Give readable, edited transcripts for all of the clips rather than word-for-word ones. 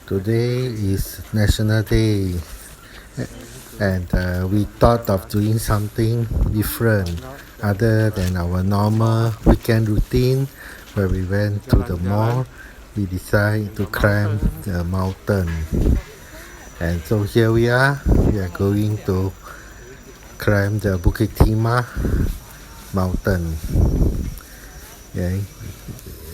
Today is National Day, and we thought of doing something different other than our normal weekend routine where we went to the mall. We decided to climb the mountain, and so here we are. We are going to climb the Bukit Timah mountain. Okay.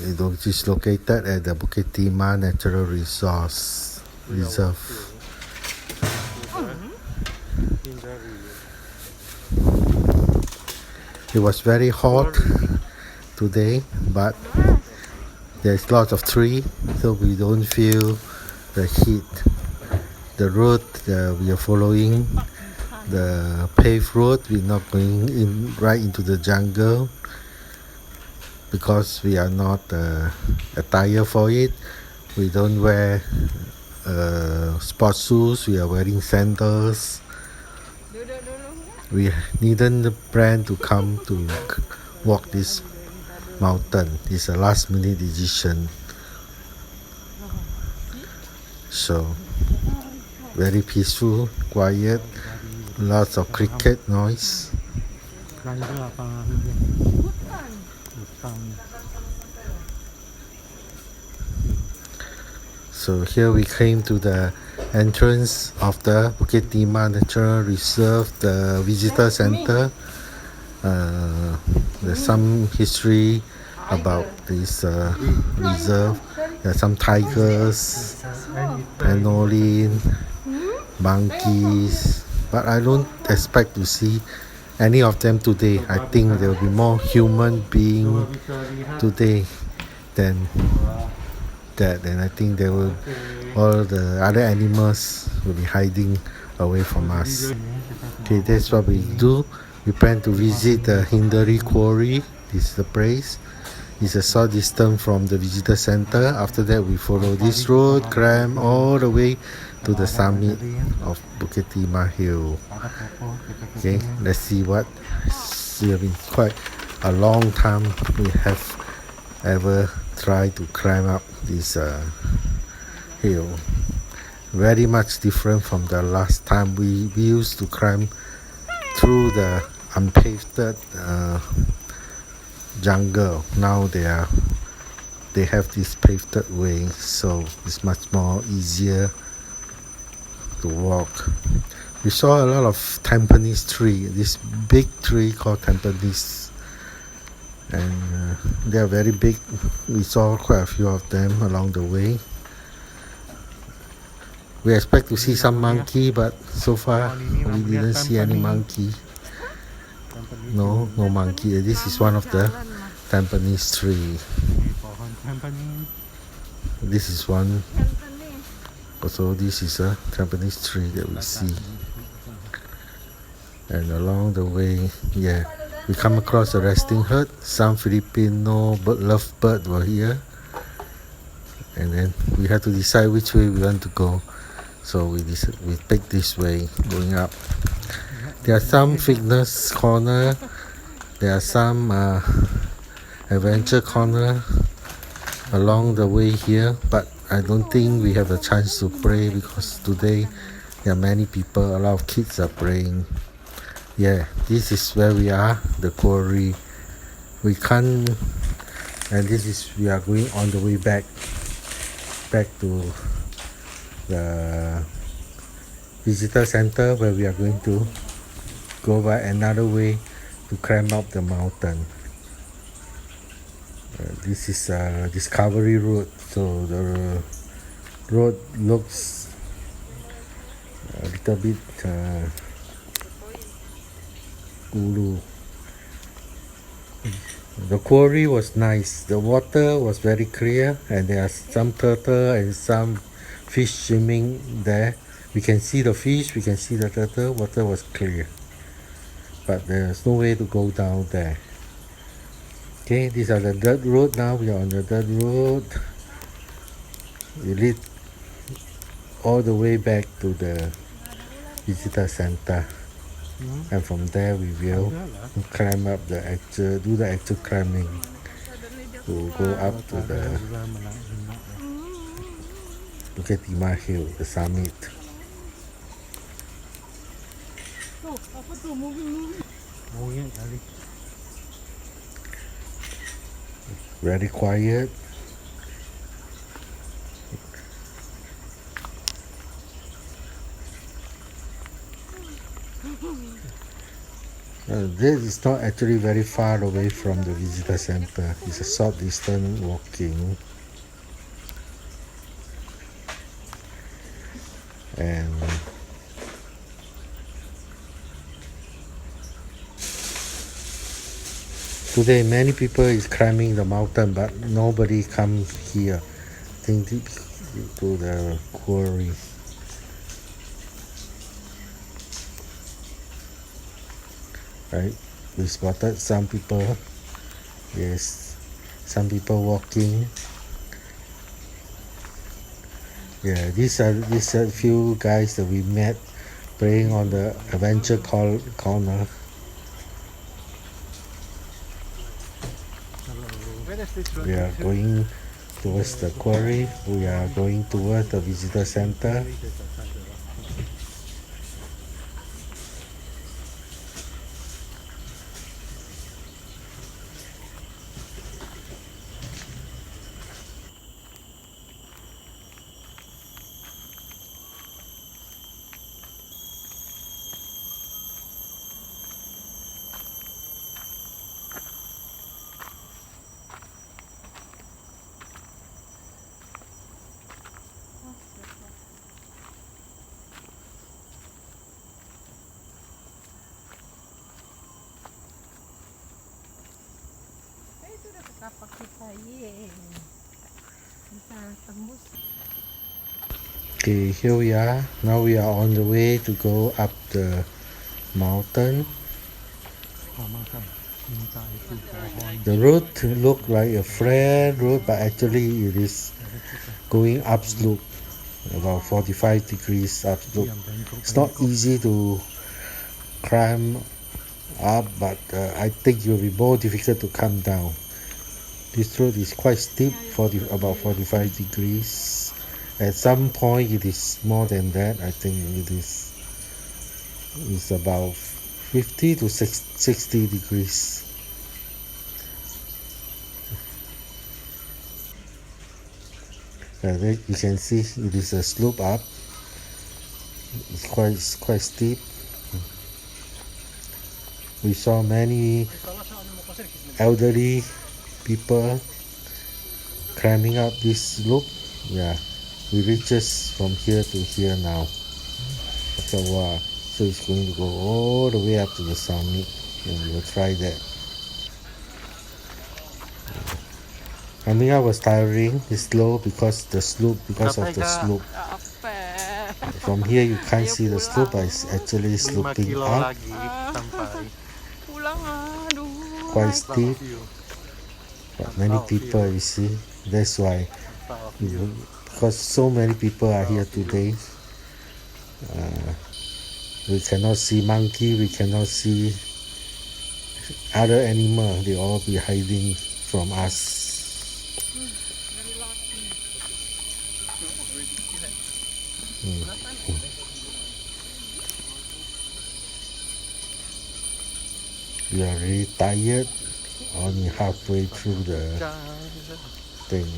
It is located at the Bukit Timah Natural Resource Reserve. It was very hot today, but there's lots of tree, so we don't feel the heat. The road we are following, the paved road, we're not going in right into the jungle because we are not attire for it. We don't wear sports shoes. We are wearing sandals. We needn't plan to come to walk this mountain. It's a last minute decision. So very peaceful, quiet, lots of cricket noise. So here we came to the entrance of the Bukit Timah Natural Reserve, the visitor center. There's some history about this reserve. There's some tigers, pangolin, monkeys, but I don't expect to see any of them today. I think there will be more human being today than that, and I think all the other animals will be hiding away from us. Okay, that's what we do. We plan to visit the Hindari Quarry. This is the place. It's a short distance from the visitor center. After that, we follow this road, climb all the way to the summit of Bukit Timah Hill. Okay, let's see what. It's been quite a long time we have ever tried to climb up this hill. Very much different from the last time we used to climb through the unpaved jungle. Now they have this paved way, so it's much more easier to walk. We saw a lot of Tampines tree, this big tree called Tampines, and they are very big. We saw quite a few of them along the way. We expect to see some monkey, but so far we didn't see any monkey. No monkey. This is one of the Tampines tree. This is one. Also, this is a Tampines tree that we see. And along the way, we come across a resting hut. Some Filipino lovebird were here, and then we had to decide which way we want to go. So we picked this way, going up. There are some fitness corner. There are some adventure corner along the way here, but I don't think we have a chance to pray because today there are many people. A lot of kids are praying. This is where we are, the quarry. We can't, and we are going on the way back to the visitor center, where we are going to go by another way to climb up the mountain. This is a discovery road, so the road looks a little bit ulu. The quarry was nice. The water was very clear, and there are some turtle and some fish swimming there. We can see the fish, we can see the turtle. Water was clear, but there's no way to go down there. Okay, these are the dirt road. Now we are on the dirt road. We lead all the way back to the visitor center, and from there we will climb up do the actual climbing to go up to the Bukit Timah Hill, the summit. Tuh, apa tuh moving? Moving kali. Very quiet. This is not actually very far away from the visitor center. It's a short distance walking. And today many people is climbing the mountain, but nobody come here. Think to the quarry. Right? We spotted some people. Yes, some people walking. Yeah, these are few guys that we met playing on the adventure corner. We are going towards the quarry. We are going towards the visitor center. Itu udah setapak kita, bisa tembus. Okay, here we are. Now we are on the way to go up the mountain. The road look like a flat road, but actually it is going up slope, about 45 degrees up slope. It's not easy to climb up, but I think it will be more difficult to come down. This road is quite steep, about 45 degrees. At some point it is more than that. I think it's about 50 to 60 degrees. There you can see it is a slope up. It's quite steep. We saw many elderly people climbing up this slope. Yeah, we reaches from here to here now. After a while, so it's going to go all the way up to the summit, and we will try that. Coming up was tiring. It's slow because of the slope. From here you can't see the slope, but it's actually sloping up. Quite steep. But many people, you see, that's why. Because so many people are here today. We cannot see monkey, we cannot see other animal. They all be hiding from us. We are really tired, only halfway through the thing.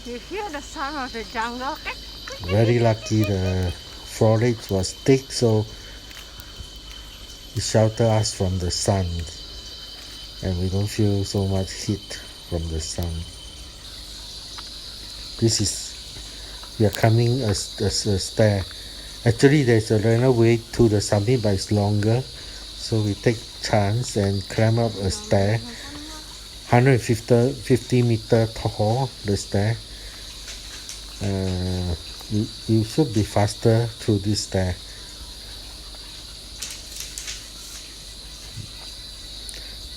You hear the sound of the jungle? Very lucky the foliage was thick, so it sheltered us from the sun, and we don't feel so much heat from the sun. We are coming as a stair. Actually, there's a runway to the summit, but it's longer, so we take chance and climb up a stair. 150 meter tall, the stair. You should be faster through this stair.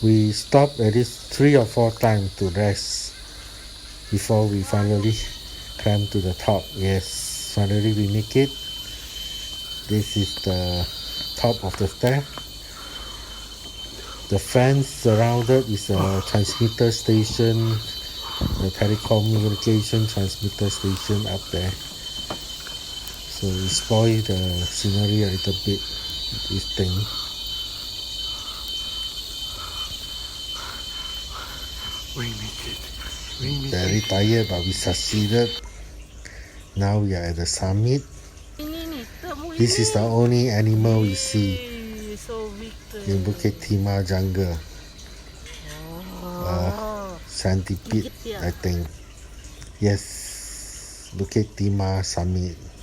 We stopped at least 3 or 4 times to rest before we finally climb to the top. Yes, finally we make it. This is the top of the stair. The fence surrounded is a transmitter station, the telecommunication transmitter station up there. So it spoil the scenery a little bit, this thing. We make it. We make Very tired, but we succeeded. Now we are at the summit. Ini temu This is the only animal we see So big. in Bukit Timah jungle. Centipede, Gigit dia. I think. Yes, Bukit Timah summit.